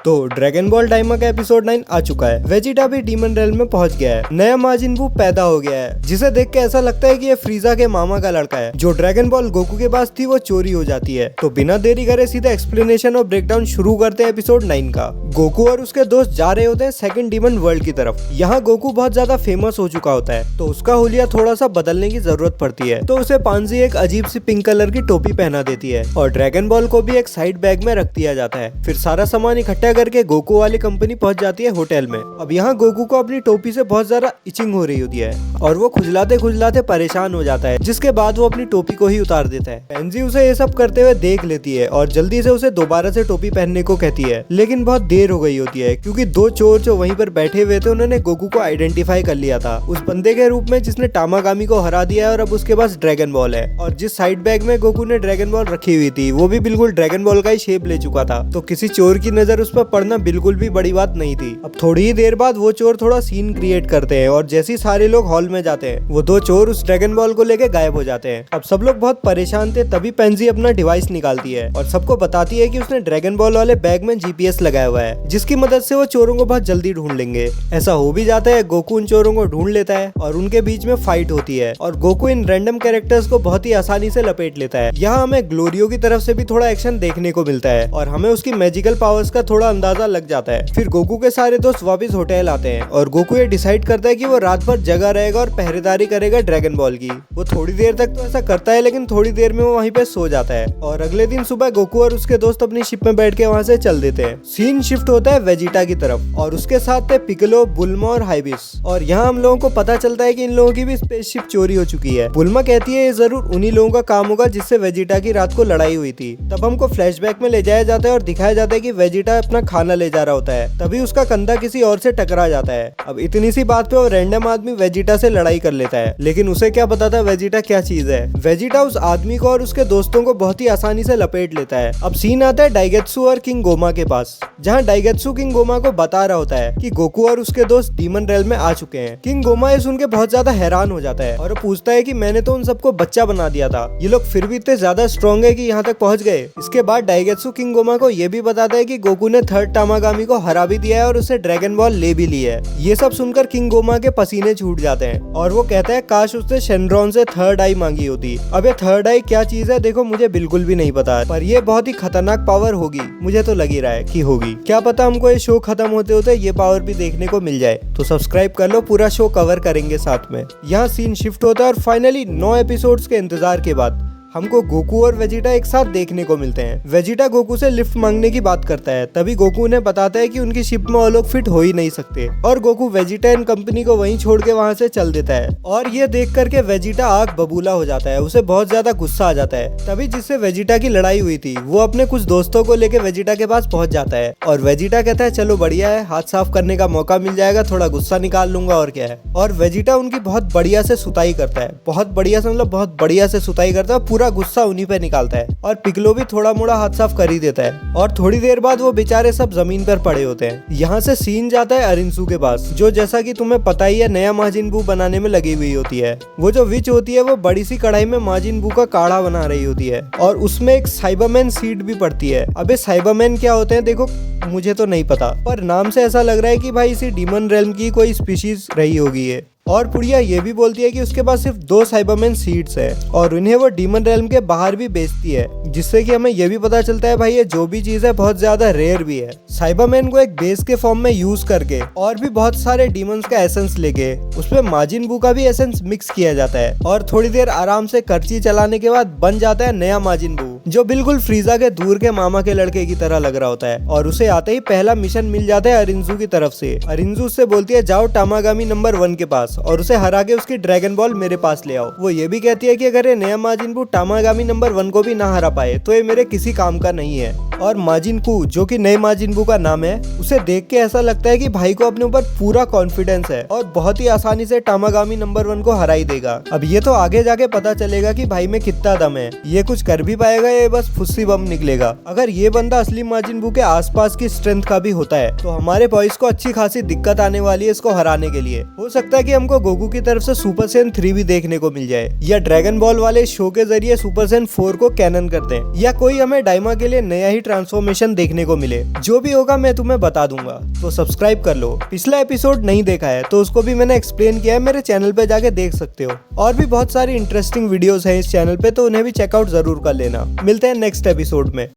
तो dragon ball डाइमा का episode 9 आ चुका है। वेजिटा भी डीमन रेल्म में पहुंच गया है। नया माजिन बू पैदा हो गया है, जिसे देख के ऐसा लगता है कि ये फ्रीजा के मामा का लड़का है। जो ड्रैगन बॉल गोकू के पास थी वो चोरी हो जाती है। तो बिना देरी करे सीधा एक्सप्लेनेशन और ब्रेकडाउन शुरू करते हैं एपिसोड 9 का। गोकू और उसके दोस्त जा रहे होते हैं सेकंड डीमन वर्ल्ड की तरफ। यहाँ गोकू बहुत ज्यादा फेमस हो चुका होता है, तो उसका हुलिया थोड़ा सा बदलने की जरूरत पड़ती है। तो उसे पांजी एक अजीब सी पिंक कलर की टोपी पहना देती है और ड्रैगन बॉल को भी एक साइड बैग में रख दिया जाता है। फिर सारा सामान इकट्ठा करके गोकू वाली कंपनी पहुंच जाती है होटल में। अब यहाँ गोकू को अपनी टोपी से बहुत ज्यादा इचिंग हो रही होती है और वो खुजलाते खुजलाते परेशान हो जाता है, जिसके बाद वो अपनी टोपी को ही उतार देता है। पेंजी उसे ये सब करते हुए देख लेती है और जल्दी से उसे दोबारा से टोपी पहनने को कहती है, लेकिन बहुत देर हो गई होती है क्योंकि दो चोर जो वहीं पर बैठे हुए थे उन्होंने गोकू को आइडेंटिफाई कर लिया था उस बंदे के रूप में जिसने टामागामी को हरा दिया है और अब उसके पास ड्रैगन बॉल है। और जिस साइड बैग में गोकू ने ड्रैगन बॉल रखी हुई थी वो भी बिल्कुल ड्रैगन बॉल का ही शेप ले चुका था। तो किसी चोर की नजर उस पर पड़ना बिल्कुल भी बड़ी बात नहीं थी। अब थोड़ी ही देर बाद वो चोर थोड़ा सीन क्रिएट करते हैं और जैसे ही सारे लोग हॉल में जाते हैं वो दो चोर उस ड्रैगन बॉल को लेके गायब हो जाते हैं। अब सब लोग बहुत परेशान थे, तभी पेंजी अपना डिवाइस निकालती है और सबको बताती है कि उसने ड्रैगन बॉल वाले बैग में जीपीएस लगाया हुआ है, जिसकी मदद से वो चोरों को बहुत जल्दी ढूंढ लेंगे। ऐसा हो भी जाता है, गोकू उन चोरों को ढूंढ लेता है और उनके बीच में फाइट होती है और गोकू इन रैंडम कैरेक्टर्स को बहुत ही आसानी से लपेट लेता है। यहाँ हमें ग्लोरियो की तरफ से भी थोड़ा एक्शन देखने को मिलता है और हमें उसकी मैजिकल पावर्स का थोड़ा अंदाजा लग जाता है। फिर गोकू के सारे दोस्त वापस होटल आते हैं और गोकू ये डिसाइड करता है कि वो रात भर जगा रहेगा और पहरेदारी करेगा ड्रैगन बॉल की। वो थोड़ी देर तक तो ऐसा करता है, लेकिन थोड़ी देर में वो वहीं पे सो जाता है और अगले दिन सुबह गोकू और उसके दोस्त अपनी शिप में बैठ के वहाँ से चल देते हैं। सीन शिफ्ट होता है वेजिटा की तरफ और उसके साथ थे पिकलो, बुल्मा और हाइबिस। और यहाँ हम लोगों को पता चलता है कि इन लोगों की भी स्पेसशिप चोरी हो चुकी है। बुल्मा कहती है ये जरूर उन्हीं लोगों का काम होगा जिससे वेजिटा की रात को लड़ाई हुई थी। तब हमको फ्लैशबैक में ले जाया जाता है और दिखाया जाता है कि वेजिटा अपना खाना ले जा रहा होता है, तभी उसका कंधा किसी और से टकरा जाता है। अब इतनी सी बात पे वो रैंडम आदमी वेजिटा से लड़ाई कर लेता है, लेकिन उसे क्या पता था वेजिटा क्या चीज है। वेजिटा उस आदमी को और उसके दोस्तों को बहुत ही आसानी से लपेट लेता है। अब सीन आता है डाइगेत्सु और किंग गोमा के पास, जहाँ डाइगेत्सु किंग गोमा को बता रहा होता है कि गोकू और उसके दोस्त डीमन रेल्म में आ चुके हैं। किंग गोमा ये सुन के बहुत ज्यादा हैरान हो जाता है और पूछता है कि मैंने तो उन सबको बच्चा बना दिया था, ये लोग फिर भी इतने ज्यादा स्ट्रॉन्ग है कि यहाँ तक पहुँच गए। इसके बाद डाइगेत्सु किंग गोमा को ये भी बताता है कि गोकू ने थर्ड टामागामी को हरा भी दिया है और उसे ड्रैगन बॉल ले भी ली है। ये सब सुनकर किंग गोमा के पसीने छूट जाते हैं और वो कहता है काश उसने शेनरॉन से थर्ड आई मांगी होती। अब ये थर्ड आई क्या चीज है देखो मुझे बिल्कुल भी नहीं पता, पर ये बहुत ही खतरनाक पावर होगी, मुझे तो लग ही रहा है कि होगी। क्या पता हमको ये शो खत्म होते होते ये पावर भी देखने को मिल जाए। तो सब्सक्राइब कर लो, पूरा शो कवर करेंगे साथ में। यहाँ सीन शिफ्ट होता है और फाइनली 9 एपिसोड्स के इंतजार के बाद हमको गोकू और वेजिटा एक साथ देखने को मिलते हैं। वेजिटा गोकू से लिफ्ट मांगने की बात करता है, तभी गोकू उन्हें बताता है कि उनकी शिप में वो लोग फिट हो ही नहीं सकते और गोकू वेजिटा एंड कंपनी को वहीं छोड़ के वहाँ से चल देता है। और ये देख करके वेजिटा आग बबूला हो जाता है, उसे बहुत ज्यादा गुस्सा आ जाता है। तभी जिससे वेजिटा की लड़ाई हुई थी वो अपने कुछ दोस्तों को लेके वेजिटा के पास पहुंच जाता है और वेजिटा कहता है चलो बढ़िया है, हाथ साफ करने का मौका मिल जाएगा, थोड़ा गुस्सा निकाल लूंगा और क्या है। और वेजिटा उनकी बहुत बढ़िया से सुताई करता है, बहुत बढ़िया से मतलब बहुत बढ़िया से सुताई करता है, पूरा गुस्सा उन्हीं पे निकालता है। और पिकलो भी थोड़ा मोड़ा हाथ साफ कर ही देता है और थोड़ी देर बाद वो बेचारे सब जमीन पर पड़े होते हैं। यहाँ से सीन जाता है अरिंसू के पास, जो जैसा कि तुम्हें पता ही है नया माजिन बू बनाने में लगी हुई होती है। वो जो विच होती है वो बड़ी सी कढ़ाई में माजिन बू का काढ़ा बना रही होती है और उसमें एक साइबरमैन सीड भी पड़ती है। अब ये साइबरमैन क्या होते हैं देखो मुझे तो नहीं पता, पर नाम से ऐसा लग रहा है कि भाई इसी डीमन रेल्म की कोई स्पीशीज रही होगी ये। और पुड़िया ये भी बोलती है कि उसके पास सिर्फ 2 साइबरमैन सीड्स है और उन्हें वो डीमन रेल्म के बाहर भी बेचती है, जिससे कि हमें ये भी पता चलता है भाई ये जो भी चीज है बहुत ज्यादा रेयर भी है। साइबरमैन को एक बेस के फॉर्म में यूज करके और भी बहुत सारे डीमंस का एसेंस लेके उसमें माजिन बू का भी एसेंस मिक्स किया जाता है और थोड़ी देर आराम से करची चलाने के बाद बन जाता है नया माजिन बू, जो बिल्कुल फ्रीजा के दूर के मामा के लड़के की तरह लग रहा होता है। और उसे आते ही पहला मिशन मिल जाता है अरिंजू की तरफ से। अरिंजू उससे बोलती है जाओ टामागामी नंबर 1 के पास और उसे हरा के उसकी ड्रैगन बॉल मेरे पास ले आओ। वो ये भी कहती है कि अगर ये नया माजिन बू टामागामी नंबर 1 को भी ना हरा पाए तो ये मेरे किसी काम का नहीं है। और माजिन कू जो कि नए माजिन बू का नाम है, उसे देख के ऐसा लगता है कि भाई को अपने ऊपर पूरा कॉन्फिडेंस है और बहुत ही आसानी से टामागामी नंबर 1 को हरा ही देगा। अब ये तो आगे जाके पता चलेगा कि भाई में कितना दम है, ये कुछ कर भी पाएगा ये बस फुस्सी बम निकलेगा। अगर ये बंदा असली माजिन बू के आसपास की स्ट्रेंथ का भी होता है तो हमारे बॉयज को अच्छी खासी दिक्कत आने वाली है इसको हराने के लिए। हो सकता है कि हमको हमको गोकू की तरफ से सुपर सैयन 3 भी देखने को मिल जाए, या ड्रैगन बॉल वाले शो के जरिए सुपर सैयन 4 को कैनन कर दें, या कोई हमें डायमा के लिए नया ही ट्रांसफॉर्मेशन देखने को मिले। जो भी होगा मैं तुम्हें बता दूंगा, तो सब्सक्राइब कर लो। पिछला एपिसोड नहीं देखा है तो उसको भी मैंने एक्सप्लेन किया है, मेरे चैनल पे जाके देख सकते हो। और भी बहुत सारी इंटरेस्टिंग वीडियोस हैं इस चैनल पे, तो उन्हें भी चेकआउट जरूर कर लेना। मिलते हैं नेक्स्ट एपिसोड में।